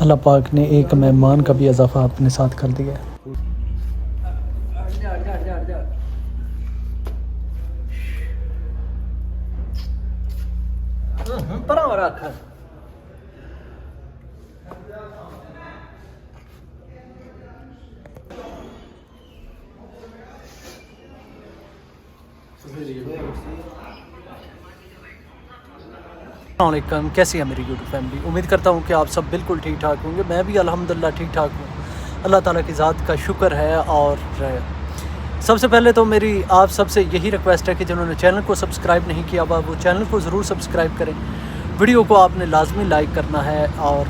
اللہ پاک نے ایک مہمان کا بھی اضافہ اپنے ساتھ کر دیا ہے۔ السلام علیکم، کیسی ہے میری یوٹیوب فیملی؟ امید کرتا ہوں کہ آپ سب بالکل ٹھیک ٹھاک ہوں گے۔ میں بھی الحمدللہ ٹھیک ٹھاک ہوں، اللہ تعالیٰ کی ذات کا شکر ہے۔ اور سب سے پہلے تو میری آپ سب سے یہی ریکویسٹ ہے کہ جنہوں نے چینل کو سبسکرائب نہیں کیا ہوا وہ چینل کو ضرور سبسکرائب کریں، ویڈیو کو آپ نے لازمی لائک کرنا ہے، اور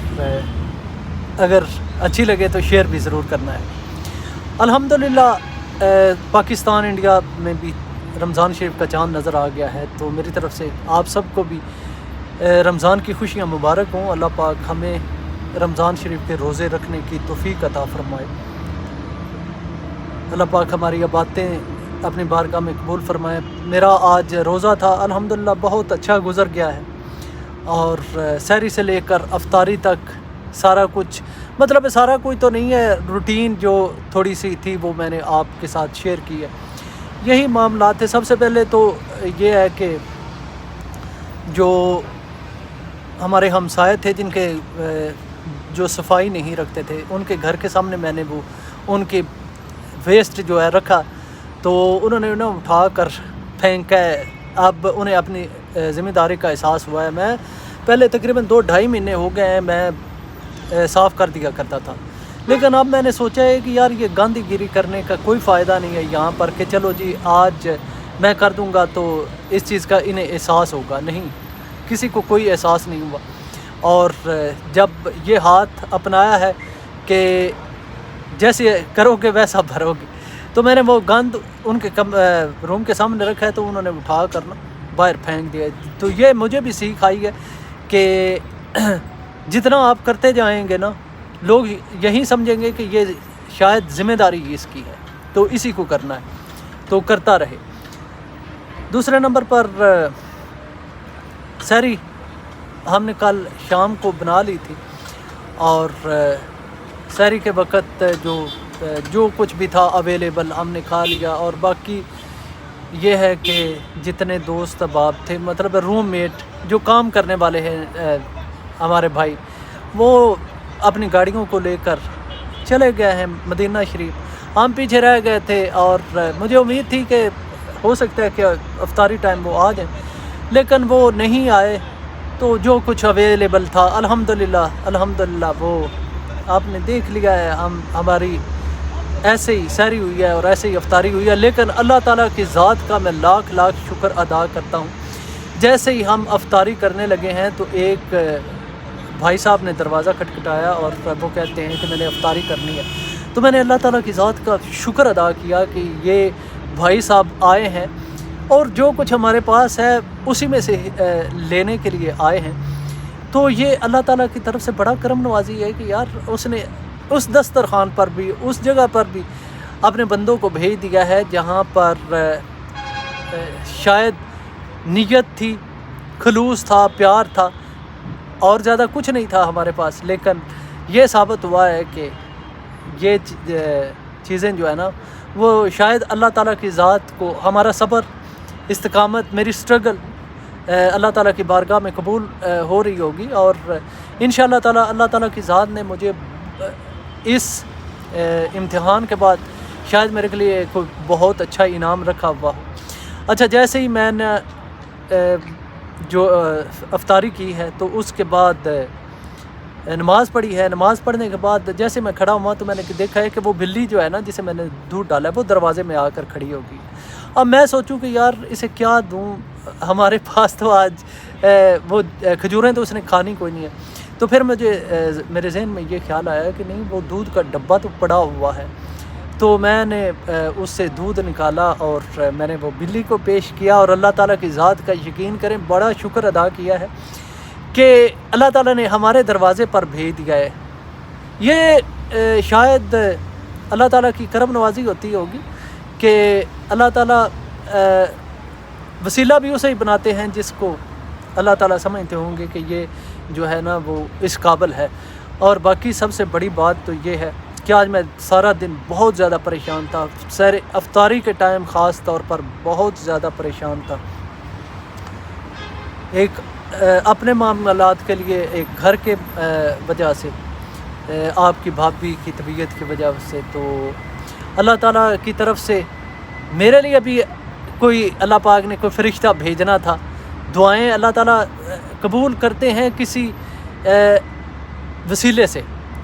اگر اچھی لگے تو شیئر بھی ضرور کرنا ہے۔ الحمدللہ پاکستان انڈیا میں بھی رمضان شریف کا چاند نظر آ گیا ہے، تو میری طرف سے آپ سب کو بھی رمضان کی خوشیاں مبارک ہوں۔ اللہ پاک ہمیں رمضان شریف کے روزے رکھنے کی توفیق عطا فرمائے۔ اللہ پاک ہماری باتیں اپنی بارگاہ میں قبول فرمائے۔ میرا آج روزہ تھا، الحمدللہ بہت اچھا گزر گیا ہے، اور سحری سے لے کر افطاری تک سارا کچھ، مطلب سارا کچھ تو نہیں ہے، روٹین جو تھوڑی سی تھی وہ میں نے آپ کے ساتھ شیئر کی ہے۔ یہی معاملات تھے۔ سب سے پہلے تو یہ ہے کہ جو ہمارے ہمسائے تھے جن کے جو صفائی نہیں رکھتے تھے، ان کے گھر کے سامنے میں نے وہ ان کے ویسٹ جو ہے رکھا، تو انہوں نے انہیں اٹھا کر پھینکا ہے۔ اب انہیں اپنی ذمہ داری کا احساس ہوا ہے۔ میں پہلے تقریباً 2-2.5 مہینے ہو گئے ہیں میں صاف کر دیا کرتا تھا، لیکن اب میں نے سوچا ہے کہ یار یہ گاندھی گیری کرنے کا کوئی فائدہ نہیں ہے یہاں پر، کہ چلو جی آج میں کر دوں گا تو اس چیز کا انہیں احساس ہوگا۔ نہیں، کسی کو کوئی احساس نہیں ہوا، اور جب یہ ہاتھ اپنایا ہے کہ جیسے کرو گے ویسا بھرو گے، تو میں نے وہ گند ان کے روم کے سامنے رکھا ہے، تو انہوں نے اٹھا کر نا باہر پھینک دیا۔ تو یہ مجھے بھی سیکھ آئی ہے کہ جتنا آپ کرتے جائیں گے نا، لوگ یہی سمجھیں گے کہ یہ شاید ذمہ داری اس کی ہے، تو اسی کو کرنا ہے، تو کرتا رہے۔ دوسرے نمبر پر سحری ہم نے کل شام کو بنا لی تھی، اور سحری کے وقت جو کچھ بھی تھا اویلیبل ہم نے کھا لیا۔ اور باقی یہ ہے کہ جتنے دوست احباب تھے، مطلب روم میٹ جو کام کرنے والے ہیں ہمارے بھائی، وہ اپنی گاڑیوں کو لے کر چلے گئے ہیں مدینہ شریف، ہم پیچھے رہ گئے تھے۔ اور مجھے امید تھی کہ ہو سکتا ہے کہ افطاری ٹائم وہ آ جائیں، لیکن وہ نہیں آئے۔ تو جو کچھ اویلیبل تھا الحمدللہ وہ آپ نے دیکھ لیا ہے، ہماری ایسے ہی سحری ہوئی ہے اور ایسے ہی افطاری ہوئی ہے۔ لیکن اللہ تعالیٰ کی ذات کا میں لاکھ شکر ادا کرتا ہوں۔ جیسے ہی ہم افطاری کرنے لگے ہیں تو ایک بھائی صاحب نے دروازہ کھٹکھٹایا، اور وہ کہتے ہیں کہ میں نے افطاری کرنی ہے۔ تو میں نے اللہ تعالیٰ کی ذات کا شکر ادا کیا کہ یہ بھائی صاحب آئے ہیں، اور جو کچھ ہمارے پاس ہے اسی میں سے لینے کے لیے آئے ہیں۔ تو یہ اللہ تعالیٰ کی طرف سے بڑا کرم نوازی ہے کہ یار اس نے اس دسترخوان پر بھی، اس جگہ پر بھی اپنے بندوں کو بھیج دیا ہے جہاں پر شاید نیت تھی، خلوص تھا، پیار تھا، اور زیادہ کچھ نہیں تھا ہمارے پاس۔ لیکن یہ ثابت ہوا ہے کہ یہ چیزیں جو ہے نا، وہ شاید اللہ تعالیٰ کی ذات کو ہمارا صبر، استقامت، میری سٹرگل اللہ تعالیٰ کی بارگاہ میں قبول ہو رہی ہوگی، اور انشاءاللہ تعالیٰ اللہ تعالیٰ کی ذات نے مجھے اس امتحان کے بعد شاید میرے لیے کوئی بہت اچھا انعام رکھا ہوا ہو۔ اچھا، جیسے ہی میں نے جو افطاری کی ہے تو اس کے بعد نماز پڑھی ہے۔ نماز پڑھنے کے بعد جیسے میں کھڑا ہوا تو میں نے دیکھا ہے کہ وہ بلی جو ہے نا، جسے میں نے دودھ ڈالا ہے، وہ دروازے میں آ کر کھڑی ہوگی۔ اب میں سوچوں کہ یار اسے کیا دوں، ہمارے پاس تو آج وہ کھجوریں تو اس نے کھانی کوئی نہیں ہے۔ تو پھر میرے ذہن میں یہ خیال آیا کہ نہیں، وہ دودھ کا ڈبہ تو پڑا ہوا ہے۔ تو میں نے اس سے دودھ نکالا اور میں نے وہ بلی کو پیش کیا، اور اللہ تعالیٰ کی ذات کا یقین کریں بڑا شکر ادا کیا ہے کہ اللہ تعالیٰ نے ہمارے دروازے پر بھیج دیا ہے۔ یہ شاید اللہ تعالیٰ کی کرم نوازی ہوتی ہوگی کہ اللہ تعالیٰ وسیلہ بھی اسے ہی بناتے ہیں جس کو اللہ تعالیٰ سمجھتے ہوں گے کہ یہ جو ہے نا وہ اس قابل ہے۔ اور باقی سب سے بڑی بات تو یہ ہے کہ آج میں سارا دن بہت زیادہ پریشان تھا، سحر افطاری کے ٹائم خاص طور پر بہت زیادہ پریشان تھا، ایک اپنے معاملات کے لیے، ایک گھر کے وجہ سے، آپ کی بھابھی کی طبیعت کی وجہ سے، تو اللہ تعالیٰ کی طرف سے میرے لیے بھی کوئی اللہ پاک نے کوئی فرشتہ بھیجنا تھا۔ دعائیں اللہ تعالیٰ قبول کرتے ہیں کسی وسیلے سے۔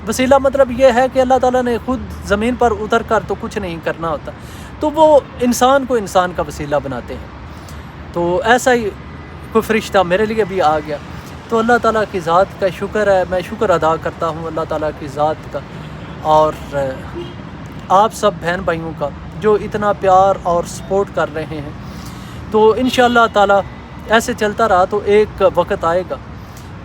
وسیلہ مطلب یہ ہے کہ اللہ تعالیٰ نے خود زمین پر اتر کر تو کچھ نہیں کرنا ہوتا، تو وہ انسان کو انسان کا وسیلہ بناتے ہیں۔ تو ایسا ہی کوئی فرشتہ میرے لیے بھی آ گیا، تو اللہ تعالیٰ کی ذات کا شکر ہے، میں شکر ادا کرتا ہوں اللہ تعالیٰ کی ذات کا، اور آپ سب بہن بھائیوں کا جو اتنا پیار اور سپورٹ کر رہے ہیں۔ تو انشاءاللہ تعالیٰ ایسے چلتا رہا تو ایک وقت آئے گا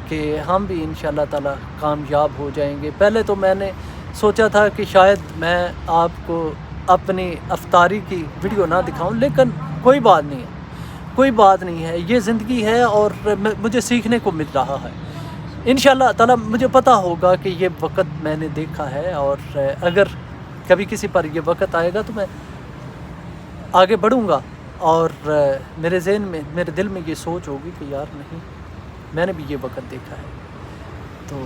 کہ ہم بھی انشاءاللہ تعالیٰ کامیاب ہو جائیں گے۔ پہلے تو میں نے سوچا تھا کہ شاید میں آپ کو اپنی افطاری کی ویڈیو نہ دکھاؤں، لیکن کوئی بات نہیں ہے، کوئی بات نہیں ہے، یہ زندگی ہے اور مجھے سیکھنے کو مل رہا ہے۔ انشاءاللہ تعالیٰ مجھے پتہ ہوگا کہ یہ وقت میں نے دیکھا ہے، اور اگر کبھی کسی پر یہ وقت آئے گا تو میں آگے بڑھوں گا، اور میرے ذہن میں، میرے دل میں یہ سوچ ہوگی کہ یار نہیں، میں نے بھی یہ وقت دیکھا ہے۔ تو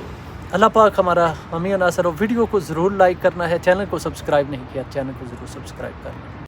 اللہ پاک ہمارا حامی و ناصر ہو۔ ویڈیو کو ضرور لائک کرنا ہے، چینل کو سبسکرائب نہیں کیا، چینل کو ضرور سبسکرائب کرنا ہے۔